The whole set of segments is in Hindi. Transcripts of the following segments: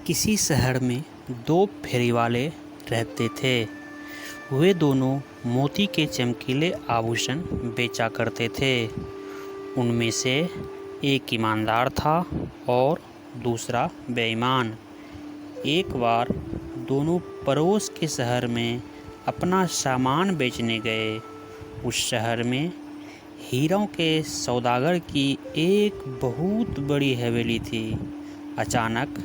किसी शहर में दो फेरी वाले रहते थे। वे दोनों मोती के चमकीले आभूषण बेचा करते थे। उनमें से एक ईमानदार था और दूसरा बेईमान। एक बार दोनों पड़ोस के शहर में अपना सामान बेचने गए। उस शहर में हीरों के सौदागर की एक बहुत बड़ी हवेली थी। अचानक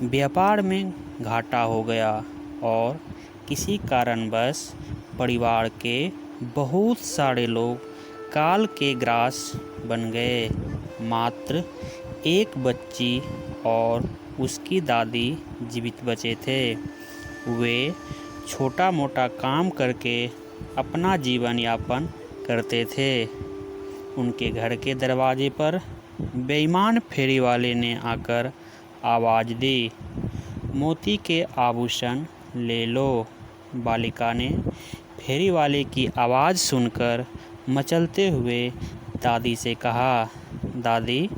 व्यापार में घाटा हो गया और किसी कारणवश परिवार के बहुत सारे लोग काल के ग्रास बन गए। मात्र एक बच्ची और उसकी दादी जीवित बचे थे। वे छोटा मोटा काम करके अपना जीवन यापन करते थे। उनके घर के दरवाजे पर बेईमान फेरी वाले ने आकर आवाज़ दी, मोती के आभूषण ले लो। बालिका ने फेरी वाले की आवाज़ सुनकर मचलते हुए दादी से कहा, दादी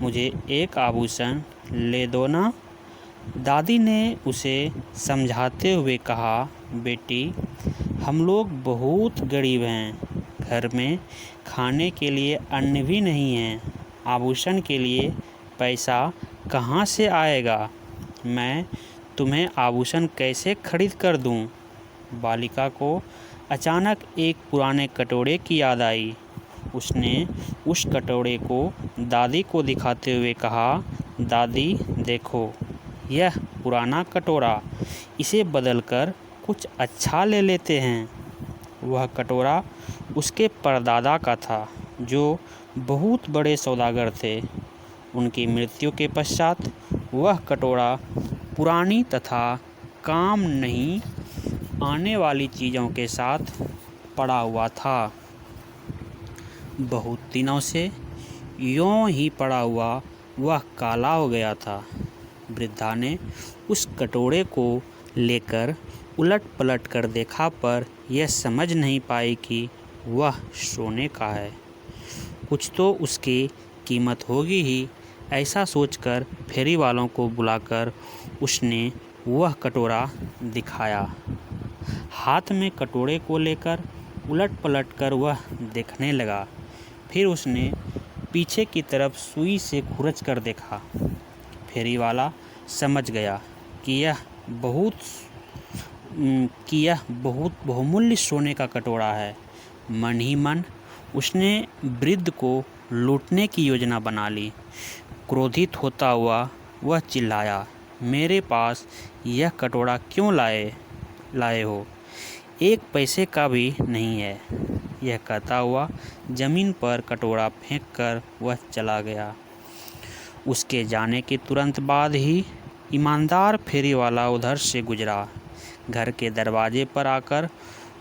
मुझे एक आभूषण ले दो ना। दादी ने उसे समझाते हुए कहा, बेटी हम लोग बहुत गरीब हैं, घर में खाने के लिए अन्न भी नहीं है, आभूषण के लिए पैसा कहाँ से आएगा, मैं तुम्हें आभूषण कैसे खरीद कर दूँ। बालिका को अचानक एक पुराने कटोरे की याद आई। उसने उस कटोरे को दादी को दिखाते हुए कहा, दादी देखो यह पुराना कटोरा, इसे बदलकर कुछ अच्छा ले लेते हैं। वह कटोरा उसके परदादा का था जो बहुत बड़े सौदागर थे। उनकी मृत्यु के पश्चात वह कटोरा पुरानी तथा काम नहीं आने वाली चीज़ों के साथ पड़ा हुआ था। बहुत दिनों से यूं ही पड़ा हुआ वह काला हो गया था। वृद्धा ने उस कटोरे को लेकर उलट पलट कर देखा पर यह समझ नहीं पाई कि वह सोने का है। कुछ तो उसकी कीमत होगी ही, ऐसा सोचकर फेरी वालों को बुलाकर उसने वह कटोरा दिखाया। हाथ में कटोरे को लेकर उलट पलट कर वह देखने लगा। फिर उसने पीछे की तरफ सुई से खुरच कर देखा। फेरी वाला समझ गया कि यह बहुत बहुमूल्य सोने का कटोरा है। मन ही मन उसने वृद्ध को लूटने की योजना बना ली। क्रोधित होता हुआ वह चिल्लाया, मेरे पास यह कटोरा क्यों लाए हो, एक पैसे का भी नहीं है। यह कहता हुआ जमीन पर कटोरा फेंक कर वह चला गया। उसके जाने के तुरंत बाद ही ईमानदार फेरी वाला उधर से गुजरा। घर के दरवाजे पर आकर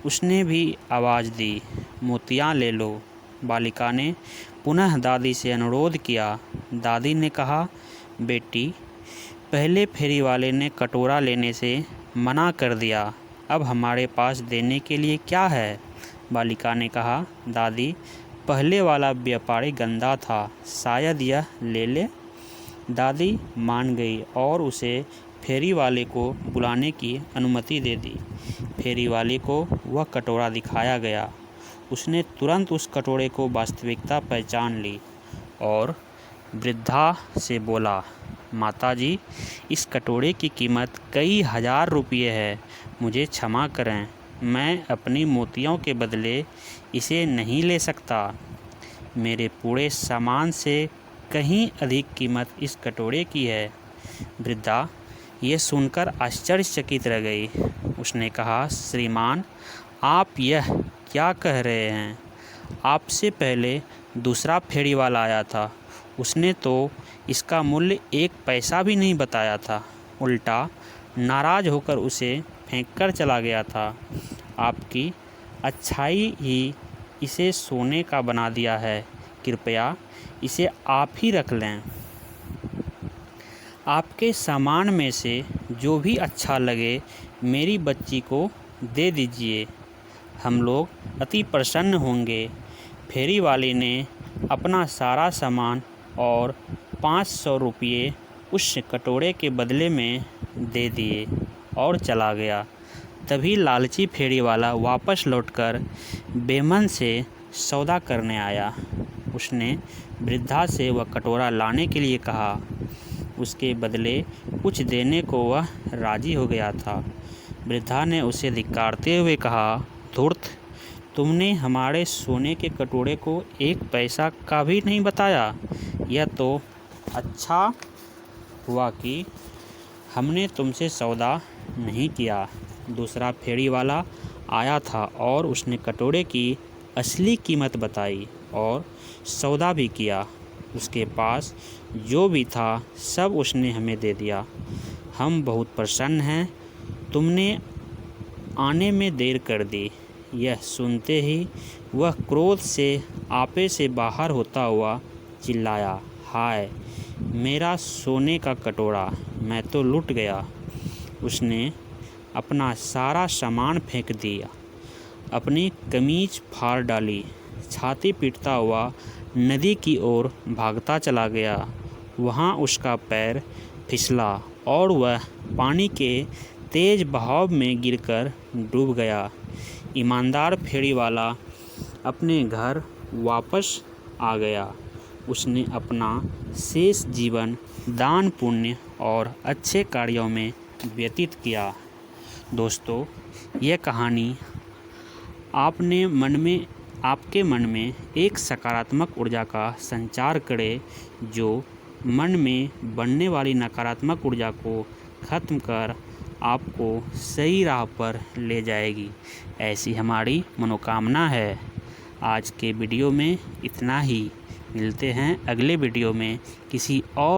उसने भी आवाज़ दी, मोतियाँ ले लो। बालिका ने पुनः दादी से अनुरोध किया। दादी ने कहा, बेटी पहले फेरी वाले ने कटोरा लेने से मना कर दिया, अब हमारे पास देने के लिए क्या है। बालिका ने कहा, दादी पहले वाला व्यापारी गंदा था, शायद यह ले ले। दादी मान गई और उसे फेरी वाले को बुलाने की अनुमति दे दी। फेरी वाले को वह कटोरा दिखाया गया। उसने तुरंत उस कटोरे को वास्तविकता पहचान ली और वृद्धा से बोला, माताजी इस कटोरे की कीमत कई हजार रुपये है, मुझे क्षमा करें, मैं अपनी मोतियों के बदले इसे नहीं ले सकता। मेरे पूरे सामान से कहीं अधिक कीमत इस कटोरे की है। वृद्धा ये सुनकर आश्चर्यचकित रह गई। उसने कहा, श्रीमान आप यह क्या कह रहे हैं, आपसे पहले दूसरा फेरी वाला आया था, उसने तो इसका मूल्य एक पैसा भी नहीं बताया था, उल्टा नाराज़ होकर उसे फेंक कर चला गया था। आपकी अच्छाई ही इसे सोने का बना दिया है, कृपया इसे आप ही रख लें। आपके सामान में से जो भी अच्छा लगे मेरी बच्ची को दे दीजिए, हम लोग अति प्रसन्न होंगे। फेरी वाले ने अपना सारा सामान और 500 रुपये उस कटोरे के बदले में दे दिए और चला गया। तभी लालची फेरी वाला वापस लौटकर बेमन से सौदा करने आया। उसने वृद्धा से वह कटोरा लाने के लिए कहा। उसके बदले कुछ देने को वह राजी हो गया था। वृद्धा ने उसे धिक्कारते हुए कहा, धूर्त, तुमने हमारे सोने के कटोरे को 1 पैसा का भी नहीं बताया। यह तो अच्छा हुआ कि हमने तुमसे सौदा नहीं किया। दूसरा फेरी वाला आया था और उसने कटोरे की असली कीमत बताई और सौदा भी किया। उसके पास जो भी था सब उसने हमें दे दिया। हम बहुत प्रसन्न हैं। तुमने आने में देर कर दी। यह सुनते ही वह क्रोध से आपे से बाहर होता हुआ चिल्लाया, हाय, मेरा सोने का कटोरा, मैं तो लुट गया। उसने अपना सारा सामान फेंक दिया, अपनी कमीज फाड़ डाली, छाती पीटता हुआ नदी की ओर भागता चला गया। वहाँ उसका पैर फिसला और वह पानी के तेज बहाव में गिरकर डूब गया। ईमानदार फेरी वाला अपने घर वापस आ गया। उसने अपना शेष जीवन दान, पुण्य और अच्छे कार्यों में व्यतीत किया। दोस्तों, यह कहानी आपके मन में एक सकारात्मक ऊर्जा का संचार करे, जो मन में बनने वाली नकारात्मक ऊर्जा को खत्म कर आपको सही राह पर ले जाएगी। ऐसी हमारी मनोकामना है। आज के वीडियो में इतना ही। मिलते हैं अगले वीडियो में किसी और